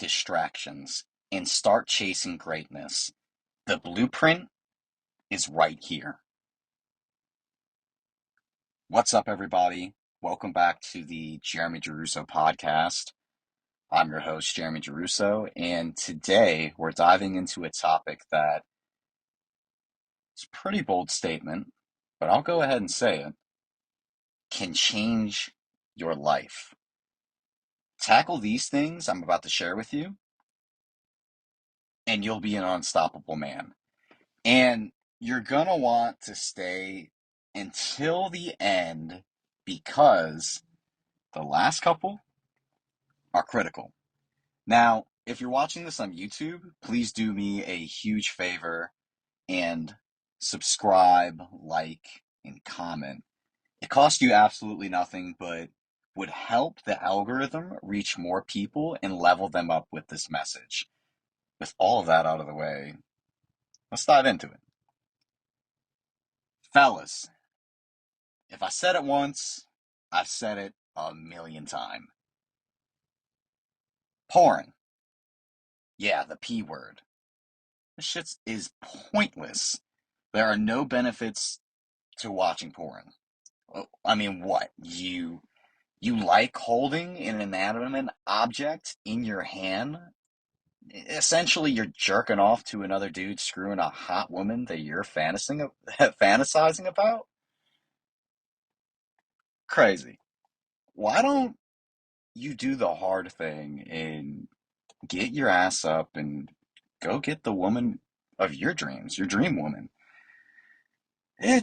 distractions and start chasing greatness. The blueprint is right here. What's up, everybody? Welcome back to the Jeremy Geruso podcast. I'm your host, Jeremy Geruso, and today we're diving into a topic that is a pretty bold statement, but I'll go ahead and say it, can change your life. Tackle these things I'm about to share with you, and you'll be an unstoppable man. And you're going to want to stay until the end because the last couple are critical. Now, if you're watching this on YouTube, please do me a huge favor and subscribe, like, and comment. It costs you absolutely nothing, but would help the algorithm reach more people and level them up with this message. With all of that out of the way, let's dive into it. Fellas, if I said it once, I've said it a million times. Porn. Yeah, the P word. This shit is pointless. There are no benefits to watching porn. I mean, what? You like holding an inanimate object in your hand? Essentially, you're jerking off to another dude screwing a hot woman that you're fantasizing about? Crazy. Why don't you do the hard thing and get your ass up and go get the woman of your dreams, your dream woman? I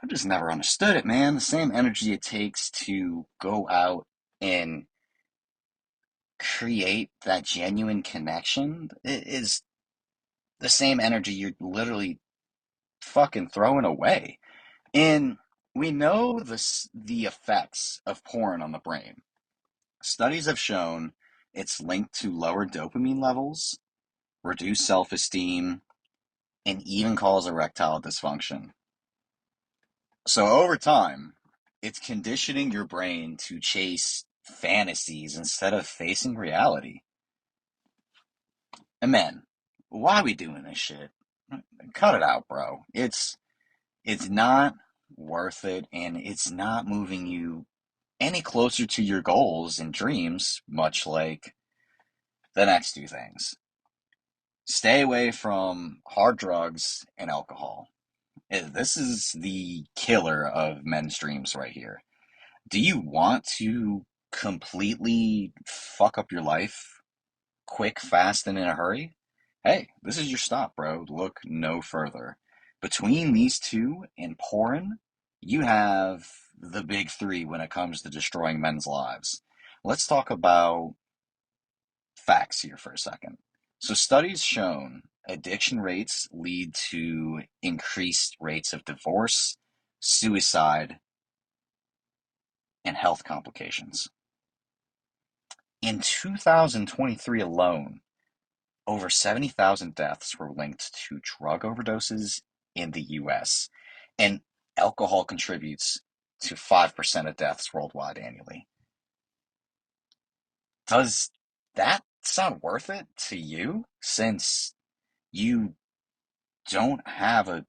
just never understood it, man. The same energy it takes to go out and create that genuine connection is the same energy you're literally fucking throwing away. And we know the effects of porn on the brain. Studies have shown it's linked to lower dopamine levels, reduced self-esteem, and even cause erectile dysfunction. So over time, it's conditioning your brain to chase fantasies instead of facing reality. And man, why are we doing this shit? Cut it out, bro. It's not worth it, and it's not moving you any closer to your goals and dreams, much like the next two things. Stay away from hard drugs and alcohol. This is the killer of men's dreams right here. Do you want to completely fuck up your life quick, fast, and in a hurry? Hey, this is your stop, bro. Look no further. Between these two and porn, you have the big three when it comes to destroying men's lives. Let's talk about facts here for a second. So, studies shown addiction rates lead to increased rates of divorce, suicide, and health complications. In 2023 alone, over 70,000 deaths were linked to drug overdoses in the US, and alcohol contributes to 5% of deaths worldwide annually. Does that sound worth it to you, since you don't have a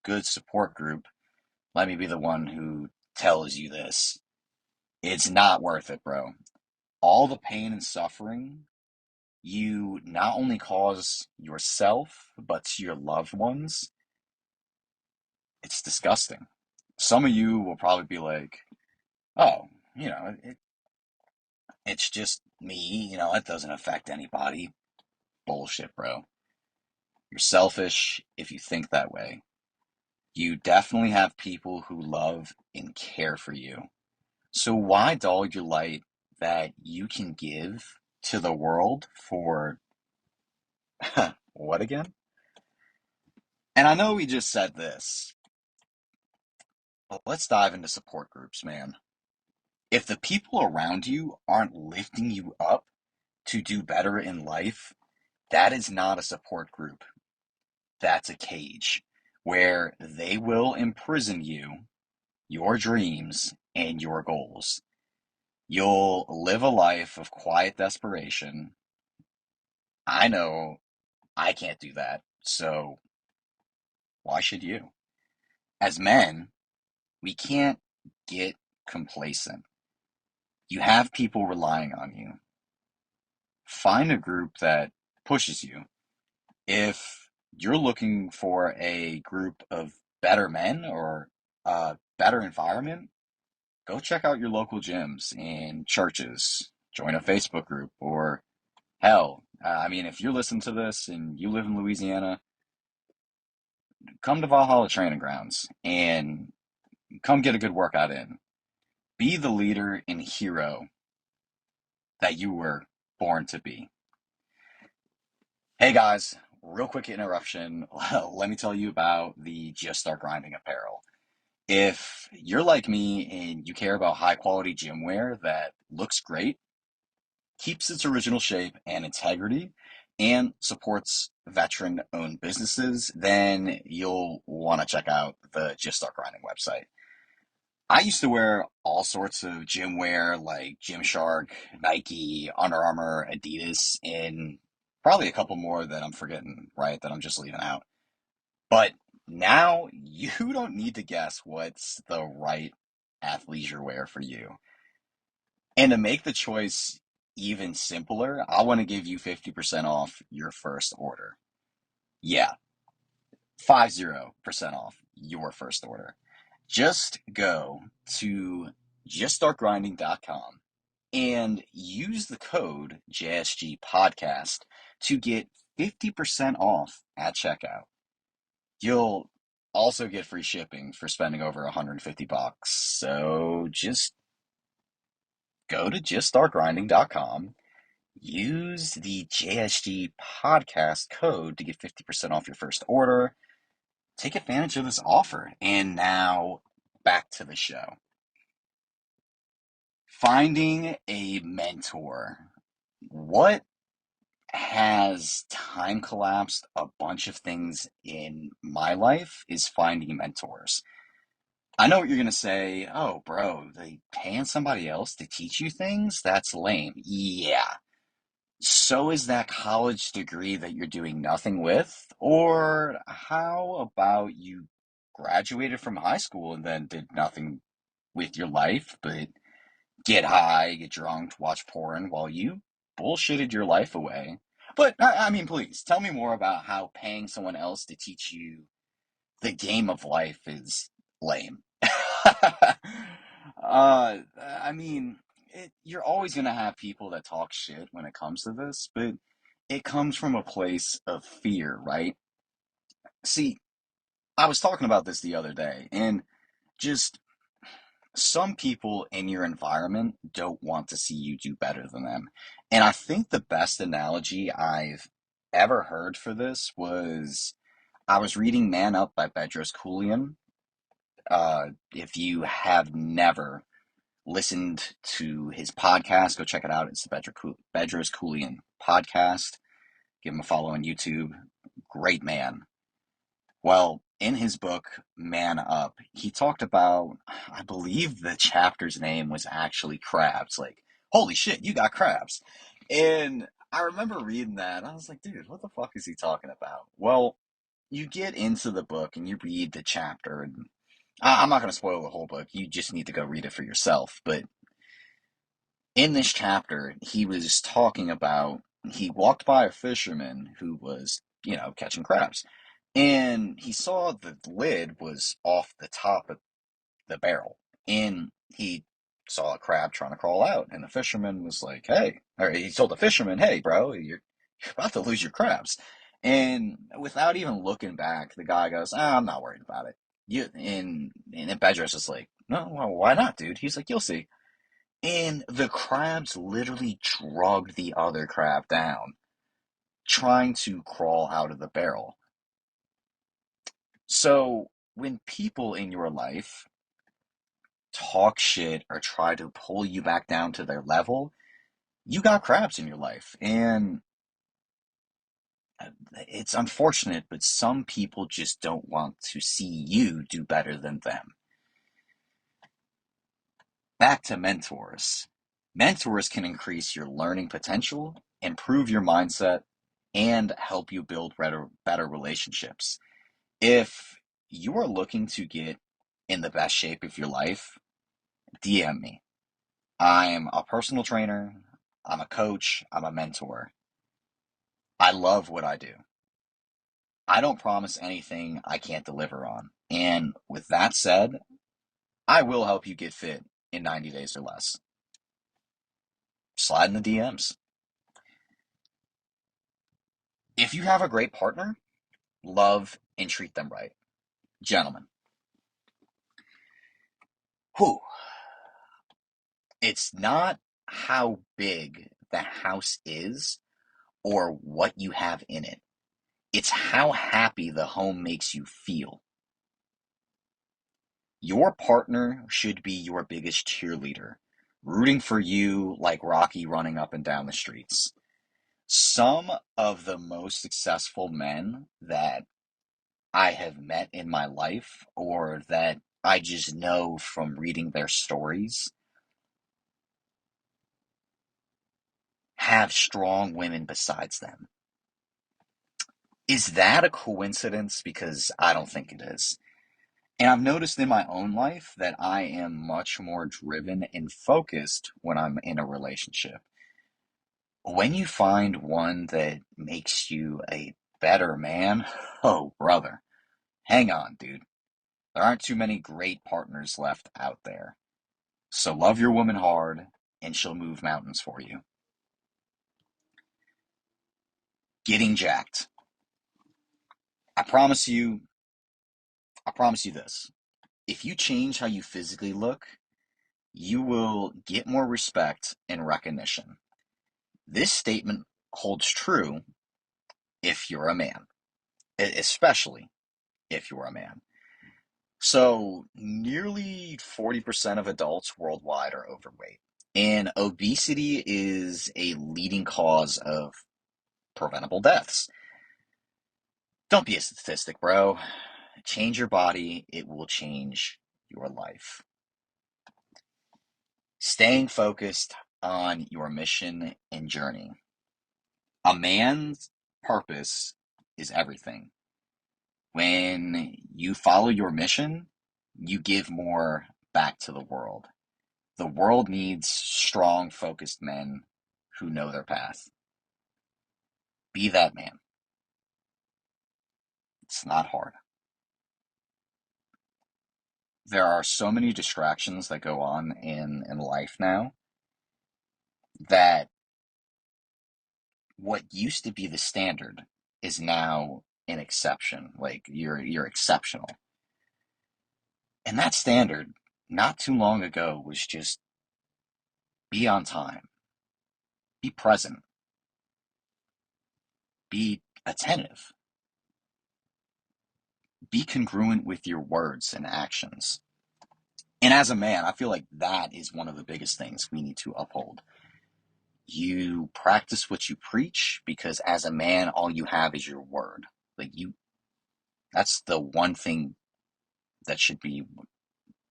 good support group? Let me be the one who tells you this. It's not worth it, bro. All the pain and suffering you not only cause yourself, but to your loved ones, it's disgusting. Some of you will probably be like, oh, it's just me, it doesn't affect anybody. Bullshit, bro. You're selfish if you think that way. You definitely have people who love and care for you. So why dull your light that you can give to the world for what again? And I know we just said this, but let's dive into support groups, man. If the people around you aren't lifting you up to do better in life, that is not a support group. That's a cage where they will imprison you, your dreams, and your goals. You'll live a life of quiet desperation, I know I can't do that. So why should you? As men, we can't get complacent. You have people relying on you. Find a group that pushes you. If you're looking for a group of better men or a better environment, go check out your local gyms and churches. Join a Facebook group, or hell, I mean, if you're listening to this and you live in Louisiana, come to Valhalla Training Grounds and come get a good workout in. Be the leader and hero that you were born to be. Hey guys, real quick interruption. Let me tell you about the Just Start Grinding apparel. If you're like me and you care about high quality gym wear that looks great, keeps its original shape and integrity, and supports veteran owned businesses, then you'll want to check out the Just Start Grinding website. I used to wear all sorts of gym wear like Gymshark, Nike, Under Armour, Adidas, and probably a couple more that I'm forgetting, right? That I'm just leaving out. But now you don't need to guess what's the right athleisure wear for you. And to make the choice even simpler, I want to give you 50% off your first order. Yeah, 50% off your first order. Just go to juststartgrinding.com and use the code JSG Podcast to get 50% off at checkout. You'll also get free shipping for spending over 150 bucks. So just go to juststartgrinding.com, use the JSG Podcast code to get 50% off your first order. Take advantage of this offer. And now back to the show. Finding a mentor. What has time collapsed a bunch of things in my life is finding mentors. I know what you're going to say. Oh, bro, they paying somebody else to teach you things? That's lame. Yeah. So is that college degree that you're doing nothing with? Or how about you graduated from high school and then did nothing with your life, but get high, get drunk, watch porn while you bullshitted your life away? But I mean, please tell me more about how paying someone else to teach you the game of life is lame. I mean, you're always going to have people that talk shit when it comes to this, but it comes from a place of fear, right? See, I was talking about this the other day, and just some people in your environment don't want to see you do better than them. And I think the best analogy I've ever heard for this was I was reading Man Up by Bedros Keuilian. If you have never listened to his podcast, go check it out. It's the Bedros Keuilian podcast. Give him a follow on YouTube. Great man. Well, in his book, Man Up, he talked about, I believe the chapter's name was actually crabs. Like, holy shit, you got crabs. And I remember reading that. I was like, dude, what the fuck is he talking about? Well, you get into the book and you read the chapter, and I'm not going to spoil the whole book. You just need to go read it for yourself. But in this chapter, he was talking about he walked by a fisherman who was, catching crabs. And he saw the lid was off the top of the barrel. And he saw a crab trying to crawl out. And the fisherman was like, hey, or he told the fisherman, hey, bro, you're about to lose your crabs. And without even looking back, the guy goes, I'm not worried about it. And then Bedros is like, no, well, why not, dude? He's like, you'll see. And the crabs literally drugged the other crab down, trying to crawl out of the barrel. So when people in your life talk shit or try to pull you back down to their level, you got crabs in your life. And it's unfortunate, but some people just don't want to see you do better than them. Back to mentors. Mentors can increase your learning potential, improve your mindset, and help you build better relationships. If you are looking to get in the best shape of your life, DM me. I'm a personal trainer, I'm a coach, I'm a mentor. I love what I do. I don't promise anything I can't deliver on. And with that said, I will help you get fit in 90 days or less. Slide in the DMs. If you have a great partner, love and treat them right. Gentlemen, whew, it's not how big the house is or what you have in it. It's how happy the home makes you feel. Your partner should be your biggest cheerleader, rooting for you like Rocky running up and down the streets. Some of the most successful men that I have met in my life, or that I just know from reading their stories, have strong women besides them. Is that a coincidence? Because I don't think it is. And I've noticed in my own life that I am much more driven and focused when I'm in a relationship. When you find one that makes you a better man, oh, brother, hang on, dude. There aren't too many great partners left out there. So love your woman hard, and she'll move mountains for you. Getting jacked. I promise you, I promise you this. If you change how you physically look, you will get more respect and recognition. This statement holds true if you're a man, especially if you're a man. So, nearly 40% of adults worldwide are overweight, and obesity is a leading cause of preventable deaths. Don't be a statistic, bro. Change your body, it will change your life. Staying focused on your mission and journey. A man's purpose is everything. When you follow your mission, you give more back to the world. The world needs strong, focused men who know their path. Be that man. It's not hard. There are so many distractions that go on in life now that what used to be the standard is now an exception. Like you're exceptional. And that standard not too long ago was just be on time, be present, be attentive, be congruent with your words and actions. And as a man, I feel like that is one of the biggest things we need to uphold. You practice what you preach because as a man, all you have is your word. Like that's the one thing that should be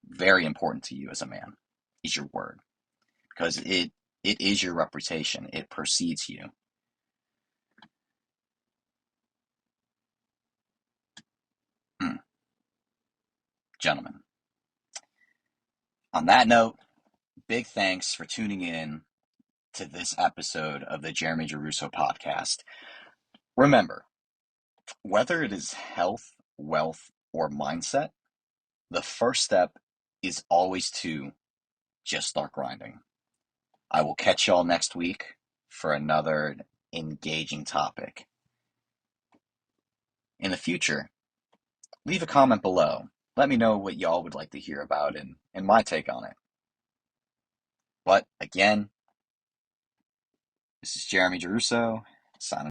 very important to you as a man is your word because it is your reputation. It precedes you. Mm, gentlemen. On that note, big thanks for tuning in to this episode of the Jeremy Geruso podcast. Remember, whether it is health, wealth, or mindset, the first step is always to just start grinding. I will catch y'all next week for another engaging topic. In the future, leave a comment below. Let me know what y'all would like to hear about and my take on it. But again, this is Jeremy Geruso, signing